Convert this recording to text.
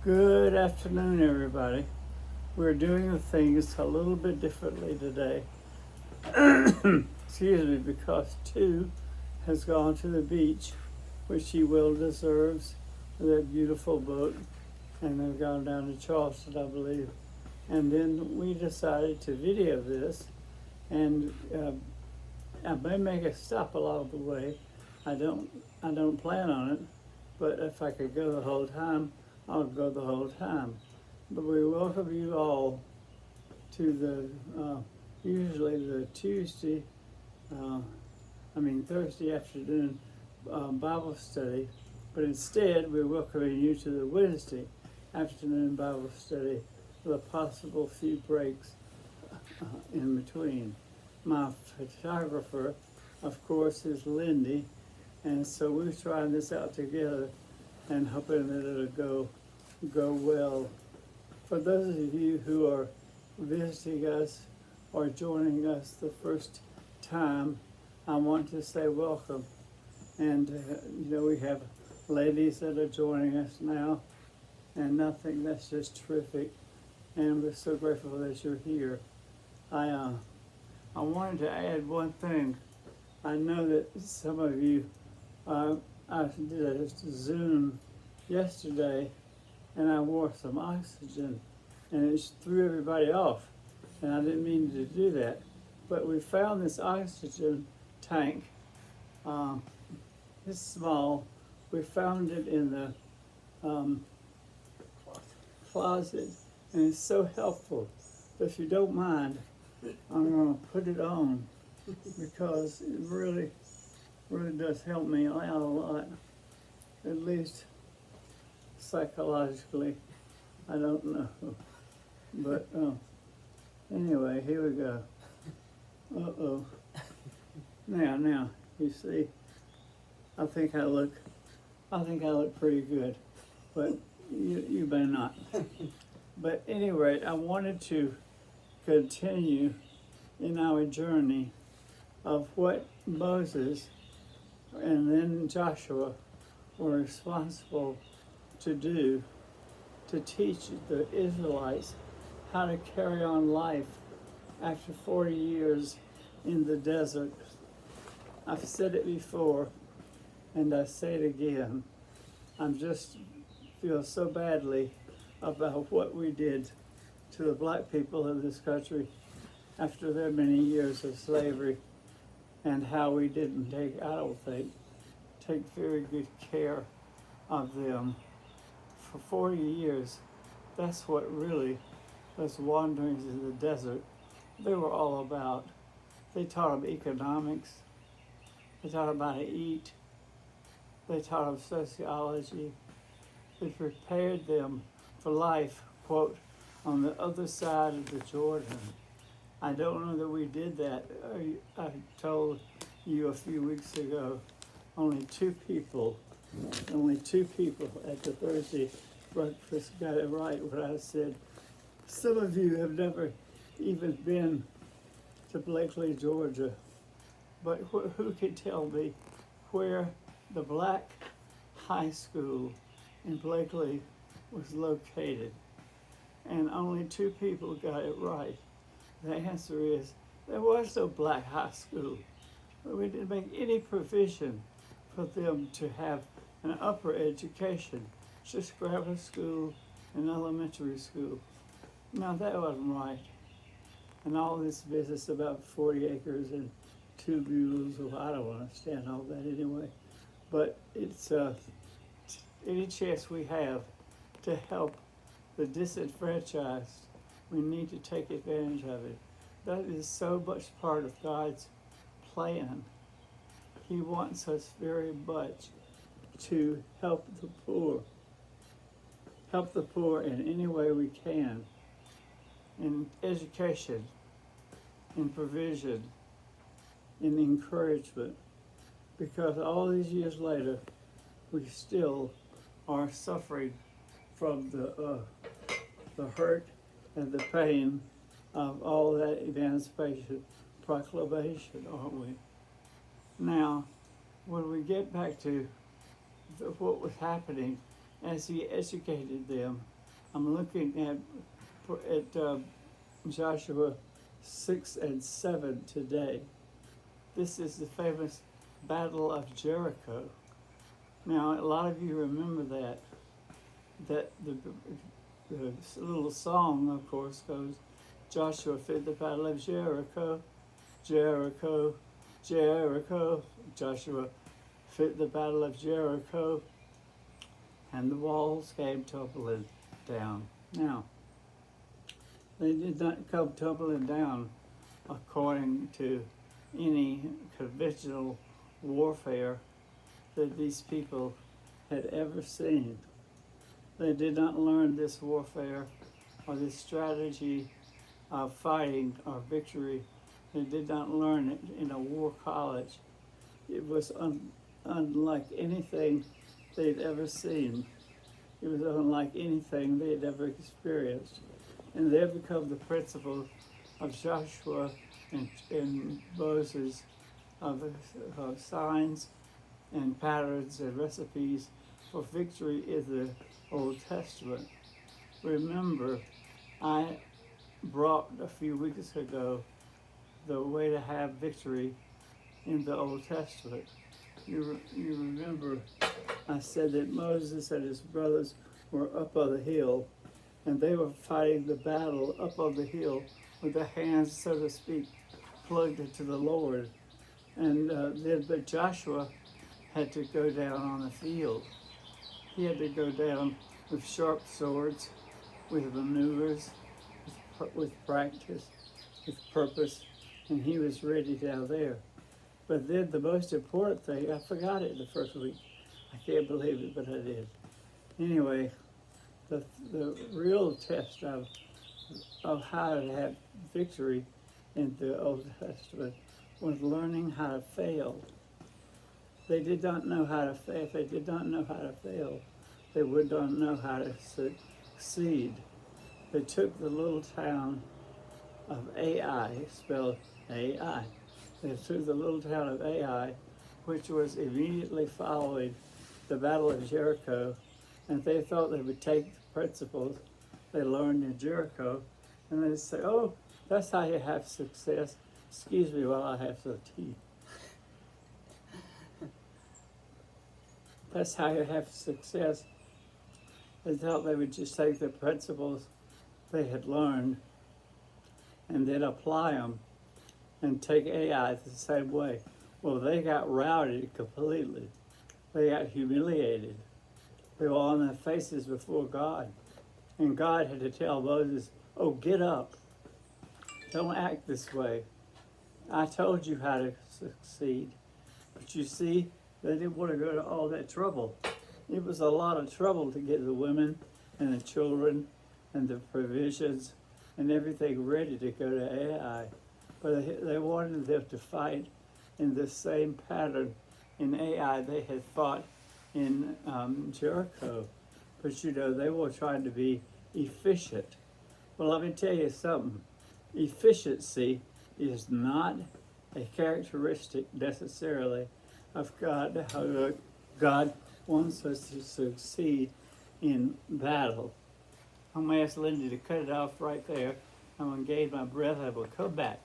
Good afternoon, everybody. We're doing things a little bit differently today. Excuse me, because two has gone to the beach, which he well deserves, with that beautiful boat, and they've gone down to Charleston, I believe. And then we decided to video this, and I may make a stop along the way. I don't plan on it, but if I could go the whole time, I'll go the whole time. But we welcome you all to usually the Thursday afternoon Bible study, but instead we're welcoming you to the Wednesday afternoon Bible study with a possible few breaks in between. My photographer, of course, is Lindy, and so we're trying this out together and hoping that it'll go well. For those of you who are visiting us or joining us the first time, I want to say welcome. And we have ladies that are joining us now, and I think that's just terrific. And we're so grateful that you're here. I wanted to add one thing. I know that some of you, I did a Zoom yesterday, and I wore some oxygen, and it threw everybody off. And I didn't mean to do that, but we found this oxygen tank. It's small. We found it in the closet, and it's so helpful. If you don't mind, I'm going to put it on because it really does help me out a lot, at least psychologically. I don't know, but anyway, here we go. Uh-oh. Now, you see, I think I look pretty good, but you may not. But anyway, I wanted to continue in our journey of what Moses and then Joshua were responsible to do to teach the Israelites how to carry on life after 40 years in the desert. I've said it before, and I say it again. I just feel so badly about what we did to the black people of this country after their many years of slavery, and how we didn't take very good care of them. For 40 years, that's what really those wanderings in the desert, they were all about. They taught them economics, they taught them how to eat, they taught them sociology, they prepared them for life, quote, on the other side of the Jordan. I don't know that we did that. I told you a few weeks ago, only two people at the Thursday breakfast got it right when I said, some of you have never even been to Blakely, Georgia, but who can tell me where the black high school in Blakely was located? And only two people got it right. The answer is, there was no black high school. We didn't make any provision for them to have an upper education, just grammar school and elementary school. Now that wasn't right. And all this business about 40 acres and 2 mules, well, I don't understand all that anyway. But it's any chance we have to help the disenfranchised, we need to take advantage of it. That is so much part of God's plan. He wants us very much to help the poor in any way we can, in education, in provision, in encouragement, because all these years later, we still are suffering from the hurt and the pain of all that Emancipation Proclamation, aren't we? Now, when we get back to what was happening as he educated them. I'm looking at Joshua 6 and 7 today. This is the famous Battle of Jericho. Now, a lot of you remember that the little song, of course, goes, Joshua fought the Battle of Jericho, Jericho, Jericho. Joshua fought the Battle of Jericho, and the walls came tumbling down. Now, they did not come tumbling down according to any conventional warfare that these people had ever seen. They did not learn this warfare or this strategy of fighting or victory. They did not learn it in a war college. It was unlike anything they'd ever seen. It was unlike anything they'd ever experienced. And they become the principles of Joshua and Moses of signs and patterns and recipes for victory in the Old Testament. Remember, I brought a few weeks ago the way to have victory in the Old Testament. You remember I said that Moses and his brothers were up on the hill, and they were fighting the battle up on the hill with their hands, so to speak, plugged into the Lord. And but Joshua had to go down on the field. He had to go down with sharp swords, with maneuvers, with practice, with purpose, and he was ready down there. But then the most important thing, I forgot it the first week. I can't believe it, but I did. Anyway, the real test of how to have victory in the Old Testament was learning how to fail. They did not know how to fail. If they did not know how to fail, they would not know how to succeed. They took the little town of Ai, spelled A-I. They took the little town of Ai, which was immediately following the Battle of Jericho, and they thought they would take the principles they learned in Jericho, and they'd say, oh, that's how you have success. Excuse me while I have some tea. That's how you have success. They thought they would just take the principles they had learned and then apply them and take AI the same way. Well, they got routed completely. They got humiliated. They were on their faces before God. And God had to tell Moses, oh, get up. Don't act this way. I told you how to succeed. But you see, they didn't want to go to all that trouble. It was a lot of trouble to get the women and the children and the provisions and everything ready to go to Ai. But they wanted them to fight in the same pattern in Ai they had fought in Jericho. But you know, they were trying to be efficient. Well, let me tell you something. Efficiency is not a characteristic necessarily of God, how God wants us to succeed in battle. I'm going to ask Lindy to cut it off right there. I'm going to gain my breath. I will come back.